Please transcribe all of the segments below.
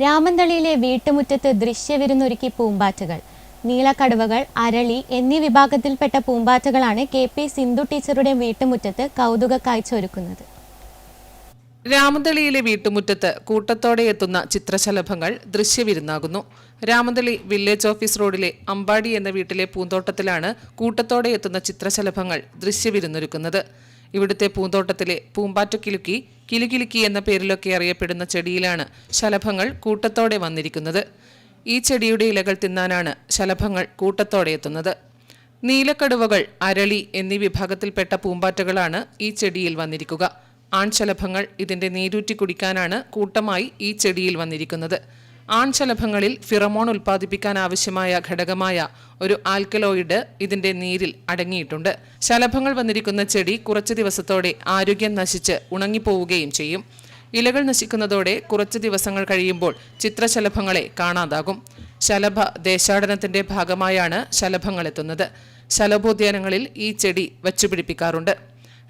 രാമന്തളിയിലെ വീട്ടുമുറ്റത്ത് ദൃശ്യവിരുന്നൊരുക്കി പൂമ്പാറ്റകൾ. നീലക്കടുവകൾ, അരളി എന്നീ വിഭാഗത്തിൽപ്പെട്ട പൂമ്പാറ്റകളാണ് KP സിന്ധു ടീച്ചറുടെ വീട്ടുമുറ്റത്ത് കൗതുക കാഴ്ച ഒരുക്കുന്നത്. രാമന്തളിയിലെ വീട്ടുമുറ്റത്ത് കൂട്ടത്തോടെ എത്തുന്ന ചിത്രശലഭങ്ങൾ ദൃശ്യവിരുന്നാകുന്നു. രാമന്തളി വില്ലേജ് ഓഫീസ് റോഡിലെ അമ്പാടി എന്ന വീട്ടിലെ പൂന്തോട്ടത്തിലാണ് കൂട്ടത്തോടെ എത്തുന്ന ചിത്രശലഭങ്ങൾ ദൃശ്യവിരുന്നൊരുക്കുന്നത്. ഇവിടുത്തെ പൂന്തോട്ടത്തിലെ പൂമ്പാറ്റക്കിലുക്കി, കിലുകിലുക്കി എന്ന പേരിലൊക്കെ അറിയപ്പെടുന്ന ചെടിയിലാണ് ശലഭങ്ങൾ കൂട്ടത്തോടെ വന്നിരിക്കുന്നത്. ഈ ചെടിയുടെ ഇലകൾ തിന്നാനാണ് ശലഭങ്ങൾ കൂട്ടത്തോടെ എത്തുന്നത്. നീലക്കടുവകൾ, അരളി എന്നീ വിഭാഗത്തിൽപ്പെട്ട പൂമ്പാറ്റകളാണ് ഈ ചെടിയിൽ വന്നിരിക്കുക. ആൺശലഭങ്ങൾ ഇതിന്റെ നീരൂറ്റി കുടിക്കാനാണ് കൂട്ടമായി ഈ ചെടിയിൽ വന്നിരിക്കുന്നത്. ആൺശലഭങ്ങളിൽ ഫിറമോൺ ഉൽപ്പാദിപ്പിക്കാൻ ആവശ്യമായ ഘടകമായ ഒരു ആൽക്കലോയിഡ് ഇതിന്റെ നീരിൽ അടങ്ങിയിട്ടുണ്ട്. ശലഭങ്ങൾ വന്നിരിക്കുന്ന ചെടി കുറച്ച് ദിവസത്തോടെ ആരോഗ്യം നശിച്ച് ഉണങ്ങിപ്പോവുകയും ചെയ്യും. ഇലകൾ നശിക്കുന്നതോടെ കുറച്ച് ദിവസങ്ങൾ കഴിയുമ്പോൾ ചിത്രശലഭങ്ങളെ കാണാതാകും. ശലഭ ദേശാടനത്തിന്റെ ഭാഗമായാണ് ശലഭങ്ങൾ എത്തുന്നത്. ശലഭോദ്യാനങ്ങളിൽ ഈ ചെടി വച്ചുപിടിപ്പിക്കാറുണ്ട്.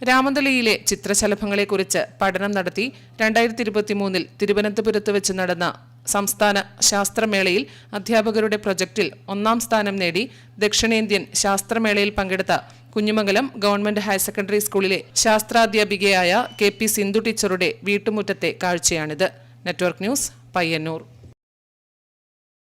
രാമന്തളിയിലെ ചിത്രശലഭങ്ങളെക്കുറിച്ച് പഠനം നടത്തി 2023 തിരുവനന്തപുരത്ത് വെച്ച് നടന്ന സംസ്ഥാന ശാസ്ത്രമേളയിൽ അധ്യാപകരുടെ പ്രൊജക്റ്റിൽ 1ാം സ്ഥാനം നേടി ദക്ഷിണേന്ത്യൻ ശാസ്ത്രമേളയിൽ പങ്കെടുത്ത കുഞ്ഞുമംഗലം ഗവൺമെന്റ് ഹയർ സെക്കൻഡറി സ്കൂളിലെ ശാസ്ത്രാധ്യാപികയായ KP സിന്ധു ടീച്ചറുടെ വീട്ടുമുറ്റത്തെ കാഴ്ചയാണിത്. Network news, Payyanur.